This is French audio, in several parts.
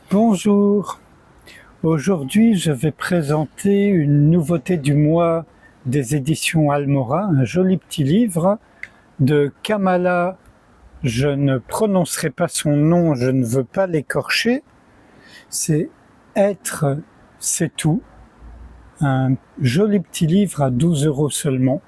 Bonjour, aujourd'hui je vais présenter une nouveauté du mois des éditions Almora, un joli petit livre de Kamala, je ne prononcerai pas son nom, je ne veux pas l'écorcher, c'est Être, c'est tout, un joli petit livre à 12 € seulement.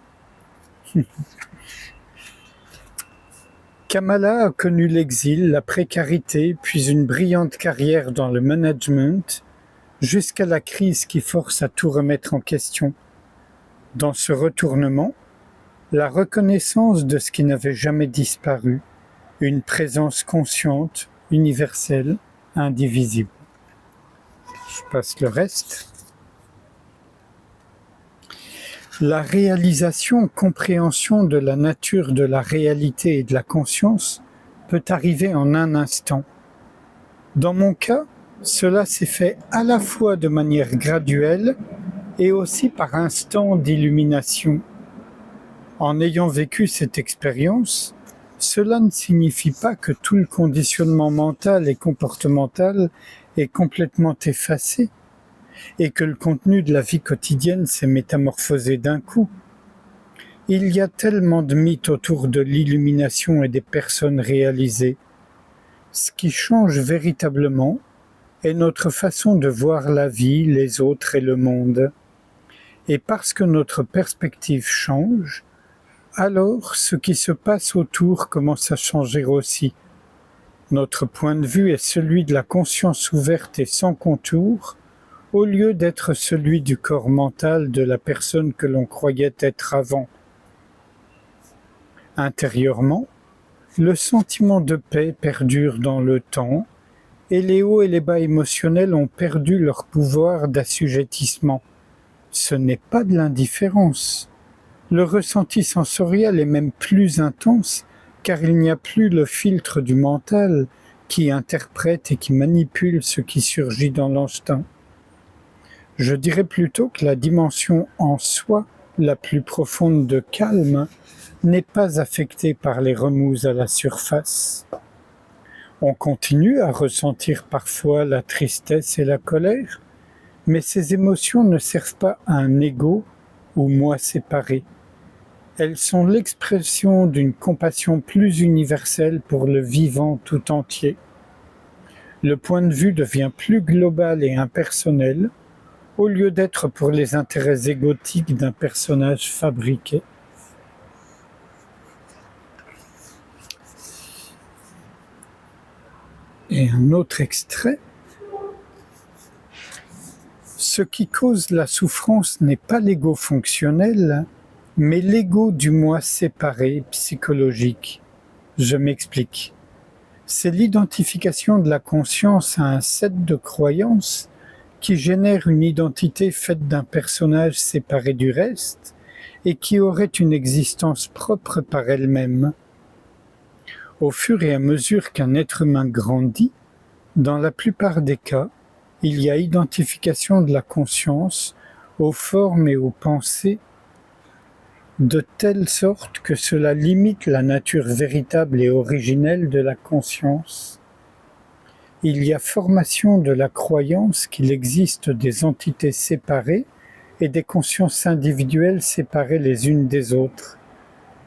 Kamala a connu l'exil, la précarité, puis une brillante carrière dans le management, jusqu'à la crise qui force à tout remettre en question. Dans ce retournement, la reconnaissance de ce qui n'avait jamais disparu, une présence consciente, universelle, indivisible. Je passe le reste. La réalisation, compréhension de la nature de la réalité et de la conscience peut arriver en un instant. Dans mon cas, cela s'est fait à la fois de manière graduelle et aussi par instant d'illumination. En ayant vécu cette expérience, cela ne signifie pas que tout le conditionnement mental et comportemental est complètement effacé et que le contenu de la vie quotidienne s'est métamorphosé d'un coup. Il y a tellement de mythes autour de l'illumination et des personnes réalisées. Ce qui change véritablement est notre façon de voir la vie, les autres et le monde. Et parce que notre perspective change, alors ce qui se passe autour commence à changer aussi. Notre point de vue est celui de la conscience ouverte et sans contour, au lieu d'être celui du corps mental de la personne que l'on croyait être avant. Intérieurement, le sentiment de paix perdure dans le temps, et les hauts et les bas émotionnels ont perdu leur pouvoir d'assujettissement. Ce n'est pas de l'indifférence. Le ressenti sensoriel est même plus intense car il n'y a plus le filtre du mental qui interprète et qui manipule ce qui surgit dans l'instant. Je dirais plutôt que la dimension en soi la plus profonde de calme n'est pas affectée par les remous à la surface. On continue à ressentir parfois la tristesse et la colère, mais ces émotions ne servent pas à un ego ou moi séparé. Elles sont l'expression d'une compassion plus universelle pour le vivant tout entier. Le point de vue devient plus global et impersonnel, au lieu d'être pour les intérêts égotiques d'un personnage fabriqué. Et un autre extrait. Ce qui cause la souffrance n'est pas l'ego fonctionnel, mais l'ego du moi séparé, psychologique. Je m'explique. C'est l'identification de la conscience à un set de croyances qui génère une identité faite d'un personnage séparé du reste et qui aurait une existence propre par elle-même. Au fur et à mesure qu'un être humain grandit, dans la plupart des cas, il y a identification de la conscience aux formes et aux pensées de telle sorte que cela limite la nature véritable et originelle de la conscience. Il y a formation de la croyance qu'il existe des entités séparées et des consciences individuelles séparées les unes des autres.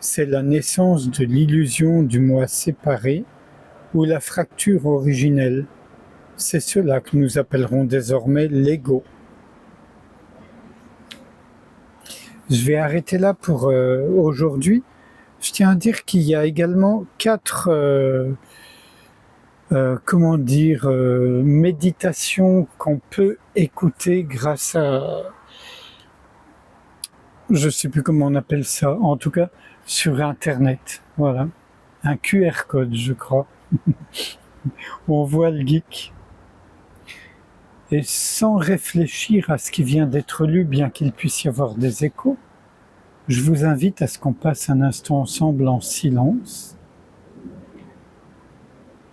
C'est la naissance de l'illusion du moi séparé ou la fracture originelle. C'est cela que nous appellerons désormais l'ego. Je vais arrêter là pour aujourd'hui. Je tiens à dire qu'il y a également 4 méditations qu'on peut écouter grâce à, je ne sais plus comment on appelle ça, en tout cas sur Internet. Voilà, un QR code, je crois. On voit le geek. Et sans réfléchir à ce qui vient d'être lu, bien qu'il puisse y avoir des échos, je vous invite à ce qu'on passe un instant ensemble en silence,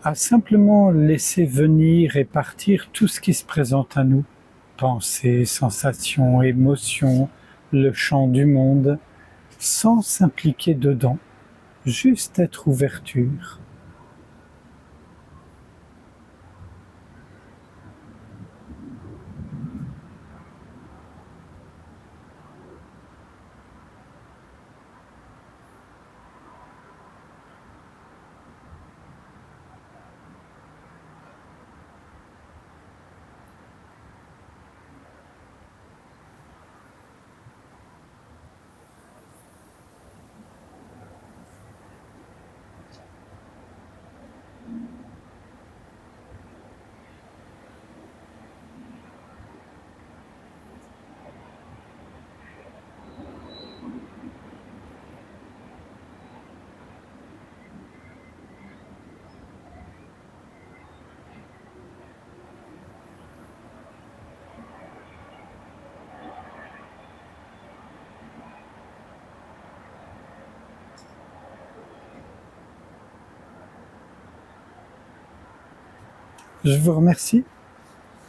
à simplement laisser venir et partir tout ce qui se présente à nous, pensées, sensations, émotions, le champ du monde, sans s'impliquer dedans, juste être ouverture. Je vous remercie.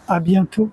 À bientôt.